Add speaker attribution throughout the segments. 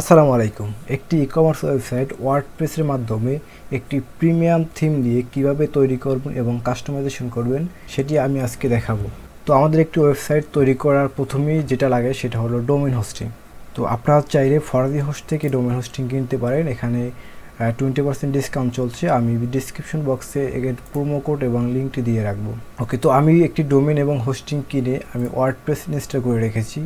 Speaker 1: আসসালামু আলাইকুম। একটি ই-কমার্স ওয়েবসাইট ওয়ার্ডপ্রেসের মাধ্যমে একটি প্রিমিয়াম থিম দিয়ে কিভাবে তৈরি করবেন এবং কাস্টমাইজেশন করবেন সেটি আমি আজকে দেখাবো। তো আমাদের একটি ওয়েবসাইট তৈরি করার প্রথমেই যেটা লাগে সেটা হলো ডোমেইন হোস্টিং। তো আপনারা চাইলে ফরাজি হোস্ট থেকে ডোমেইন হোস্টিং কিনতে পারেন। এখানে 20% ডিসকাউন্ট চলছে। আমি ডিসক্রিপশন বক্সে এর প্রোমো কোড এবং লিঙ্কটি দিয়ে রাখবো। ওকে, তো আমি একটি ডোমেইন এবং হোস্টিং কিনে আমি ওয়ার্ডপ্রেস ইনস্টল করে রেখেছি।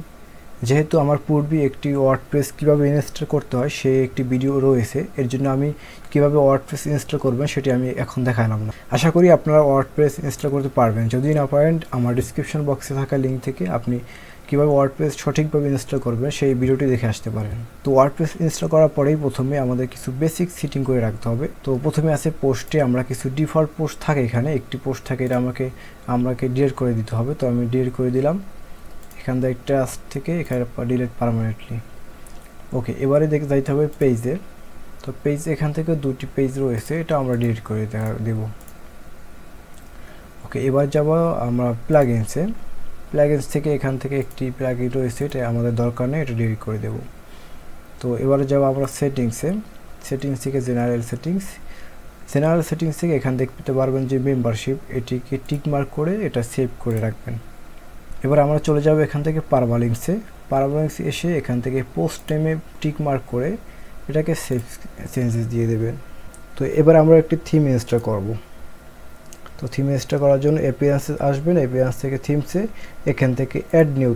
Speaker 1: যেহেতু আমার পূর্বে একটি ওয়ার্ডপ্রেস কীভাবে ইনস্টল করতে হয় সে একটি ভিডিও রয়েছে, এর জন্য আমি কীভাবে ওয়ার্ডপ্রেস ইনস্টল করবেন সেটি আমি এখন দেখালাম না। আশা করি আপনারা ওয়ার্ডপ্রেস ইনস্টল করতে পারবেন। যদি না পারেন আমার ডিসক্রিপশন বক্সে থাকা লিঙ্ক থেকে আপনি কীভাবে ওয়ার্ডপ্রেস সঠিকভাবে ইনস্টল করবেন সেই ভিডিওটি দেখে আসতে পারেন। তো ওয়ার্ডপ্রেস ইনস্টল করার পরেই প্রথমে আমাদের কিছু বেসিক সেটিং করে রাখতে হবে। তো প্রথমে আছে পোস্টে আমরা কিছু ডিফল্ট পোস্ট থাকে, এখানে একটি পোস্ট থাকে, এটা আমাকে ডিলিট করে দিতে হবে। তো আমি ডিলিট করে দিলাম। এখান থেকে ট্রাস্ট থেকে এখানে ডিলিট পার্মানেন্টলি। ওকে, এবারে যাইতে হবে পেজে। তো পেজ এখান থেকে দুটি পেজ রয়েছে, এটা আমরা ডিলিট করে দেব। ওকে, এবার যাব আমরা প্লাগইনস থেকে এখান থেকে একটি প্লাগইন রয়েছে, এটা আমাদের দরকার নেই, এটা ডিলিট করে দেব। তো এবারে যাব আমরা সেটিংস থেকে জেনারেল সেটিংস থেকে এখান দেখতে পারবেন যে মেম্বারশিপ, এটিকে টিক মার্ক করে এটা সেভ করে রাখবেন। এবার আমরা চলে যাব এখান থেকে পারমালিংসে এসে এখান থেকে পোস্ট নেমে টিক মার্ক করে এটাকে সেভ চেঞ্জেস দিয়ে দেবেন। তো এবার আমরা একটি থিম ইনস্টল করব। তো থিম ইনস্টল করার জন্য অ্যাপিয়ারেন্সে আসবেন, অ্যাপিয়ারেন্স থেকে থিমসে এখান থেকে অ্যাড নিউ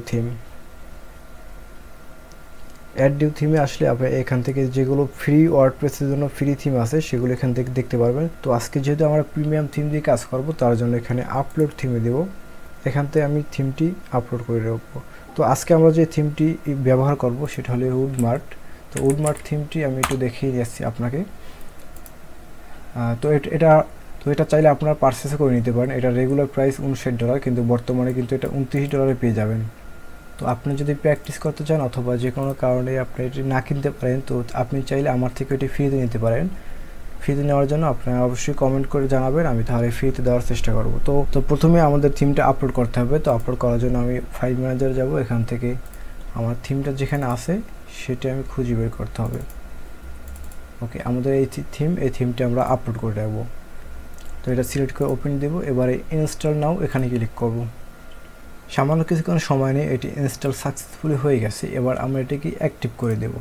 Speaker 1: থিমে আসলে আপনি এখান থেকে যেগুলো ফ্রি ওয়ার্ডপ্রেসের জন্য ফ্রি থিম আছে সেগুলো এখান থেকে দেখতে পারবেন। তো আজকে যেহেতু আমরা প্রিমিয়াম থিম দিয়ে কাজ করব তার জন্য এখানে আপলোড থিমে দেব। এখান থেকে আমি থিমটি আপলোড করে রাখবো। তো আজকে আমরা যে থিমটি ব্যবহার করব সেটা হলো WoodMart। তো WoodMart থিমটি আমি একটু দেখিয়ে দিচ্ছি আপনাকে। তো এটা চাইলে আপনারা পারচেস করে নিতে পারেন। এটা রেগুলার প্রাইস $59, কিন্তু বর্তমানে কিন্তু এটা $29 পেয়ে যাবেন। তো আপনি যদি প্র্যাকটিস করতে চান অথবা যে কোনো কারণে আপনি এটি না কিনতে পারেন, তো আপনি চাইলে আমার থেকে এটি ফ্রিতে নিতে পারেন। ফ্রিতে নেওয়ার জন্য আপনারা অবশ্যই কমেন্ট করে জানাবেন, আমি তাহলে ফ্রিতে দেওয়ার চেষ্টা করব। তো প্রথমে আমাদের থিমটা আপলোড করতে হবে। তো আপলোড করার জন্য আমি ফাইল ম্যানেজারে যাব, এখান থেকে আমার থিমটা যেখানে আছে সেটা আমি খুঁজে বের করতে হবে। ওকে, আমাদের এই থিমটা আমরা আপলোড করে রাখবো। তো এটা সিলেক্ট করে ওপেন দেব। এবারে ইনস্টল নাও এখানে ক্লিক করব। সামান্য কিছুক্ষণ সময় নিয়ে এটি ইনস্টল সাকসেসফুলি হয়ে গেছে। এবার আমরা এটাকে অ্যাক্টিভ করে দেব।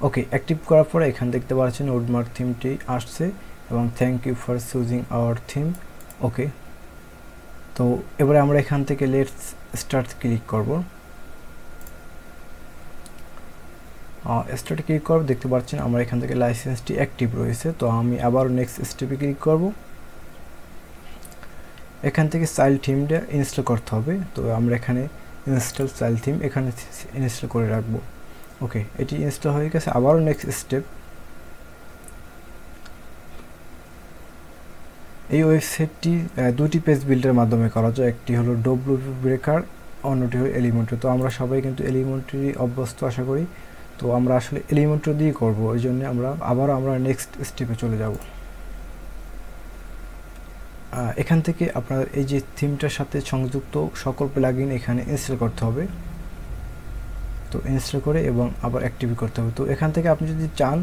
Speaker 1: ওকে, অ্যাক্টিভ করার পরে এখানে দেখতে পাচ্ছেন WoodMart থিমটি আসছে এবং thank you for choosing our theme. Okay, তো এবারে আমরা এখান থেকে লেটস স্টার্ট ক্লিক করব। দেখতে পাচ্ছেন আমরা এখান থেকে লাইসেন্সটি অ্যাক্টিভ রয়েছে। তো আমি আবার নেক্সট স্টেপে ক্লিক করব। এখান থেকে চাইল্ড থিমটা ইনস্টল করতে হবে। তো আমরা এখানে ইনস্টল চাইল্ড থিম এখানে ইনস্টল করে রাখবো। ওকে, এটি ইনস্টল হয়ে গেছে। আবারও নেক্সট স্টেপ। এই ওয়েবসাইটটি দুটি পেজ বিল্ডের মাধ্যমে করা যায়, একটি হলো ডব্লিউপি ব্রেকার, অন্যটি হলো এলিমেন্টরি। তো আমরা সবাই কিন্তু এলিমেন্টরি অভ্যস্ত আশা করি। তো আমরা আসলে এলিমেন্টরি দিয়ে করব, ওই জন্য আমরা নেক্সট স্টেপে চলে যাব। এখান থেকে আপনার এই যে থিমটার সাথে সংযুক্ত সকল প্লাগইন এখানে ইনস্টল করতে হবে। তো ইনস্টল করে এবং আবার অ্যাক্টিভ করতে হবে। তো এখান থেকে আপনি যদি চান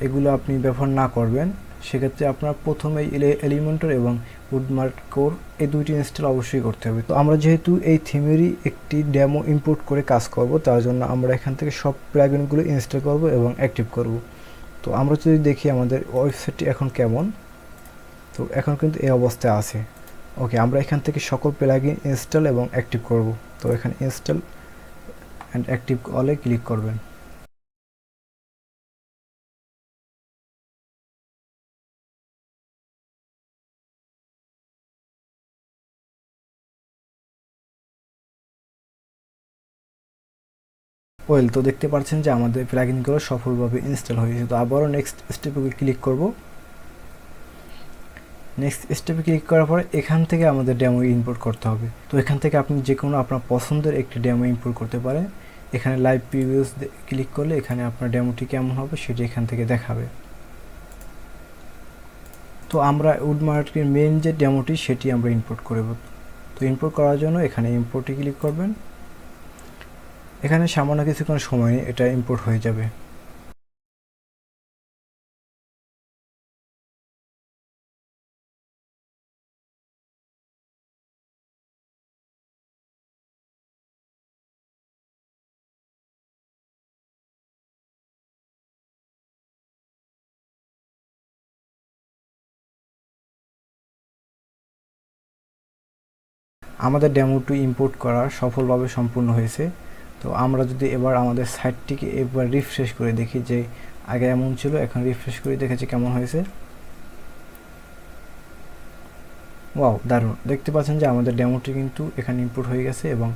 Speaker 1: এগুলো আপনি ব্যবহার না করবেন, সেক্ষেত্রে আপনার প্রথমে এলিমেন্টর এবং WoodMart কোর এই দুইটি ইনস্টল অবশ্যই করতে হবে। তো আমরা যেহেতু এই থিমেরই একটি ডেমো ইম্পোর্ট করে কাজ করব, তার জন্য আমরা এখান থেকে সব প্লাগইনগুলো ইনস্টল করব এবং অ্যাক্টিভ করব। তো আমরা যদি দেখি আমাদের ওয়েবসাইটটি এখন কেমন, তো এখন কিন্তু এই অবস্থায় আছে। ওকে, আমরা এখান থেকে সকল প্লাগইন ইনস্টল এবং অ্যাক্টিভ করব। তো এখানে ইনস্টল অ্যান্ড অ্যাক্টিভ অলে ক্লিক করবেন। তো দেখতে পাচ্ছেন যে আমাদের প্লাগইনগুলো সফলভাবে ইনস্টল হয়েছে। তো আবারও নেক্সট স্টেপে ক্লিক করব। নেক্সট স্টেপে ক্লিক করার পরে এখান থেকে আমাদের ডেমো ইম্পোর্ট করতে হবে। তো এখান থেকে আপনি যে কোনো আপনার পছন্দের একটি ডেমো ইম্পোর্ট করতে পারেন। এখানে লাইভ প্রিভিউস ক্লিক করলে এখানে আপনার ডেমোটি কেমন হবে সেটি এখান থেকে দেখাবে। তো আমরা WoodMartের মেইন যে ডেমোটি সেটি আমরা ইম্পোর্ট করব। তো ইম্পোর্ট করার জন্য এখানে ইম্পোর্টে ক্লিক করবেন। এখানে সামান্য কিছুক্ষণ সময় এটা ইম্পোর্ট হয়ে যাবে। আমাদের ডেমোটি ইম্পোর্ট করা সফলভাবে সম্পূর্ণ হয়েছে। তো আমরা যদি এবার আমাদের সাইটটিকে একবার রিফ্রেশ করে দেখি যে আগে এমন ছিল, এখন রিফ্রেশ করে দেখেছি কেমন হয়েছে। ওয়াও, দারুণ! দেখতে পাচ্ছেন যে আমাদের ডেমোটি কিন্তু এখানে ইম্পোর্ট হয়ে গেছে এবং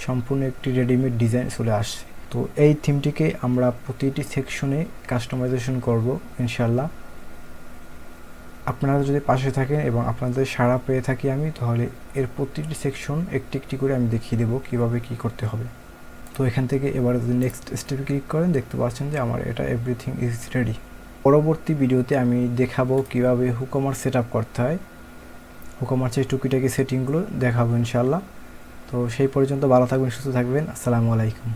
Speaker 1: সম্পূর্ণ একটি রেডিমেড ডিজাইন চলে আসছে। তো এই থিমটিকে আমরা প্রতিটি সেকশনে কাস্টমাইজেশন করব ইনশাল্লাহ। আপনারা যদি পাশে থাকেন এবং আপনাদের সাড়া পেয়ে থাকি আমি, তাহলে এর প্রতিটি সেকশন একটি একটি করে আমি দেখিয়ে দেবো কীভাবে কী করতে হবে। তো এখান থেকে এবার যদি নেক্সট স্টেপে ক্লিক করেন, দেখতে পাচ্ছেন যে আমার এটা এভরিথিং ইজ রেডি। পরবর্তী ভিডিওতে আমি দেখাবো কীভাবে WooCommerce সেট আপ করতে হয়, WooCommerceর টুকিটাকি সেটিংগুলো দেখাবো ইনশাল্লাহ। তো সেই পর্যন্ত ভালো থাকবেন, সুস্থ থাকবেন। আসসালামু আলাইকুম।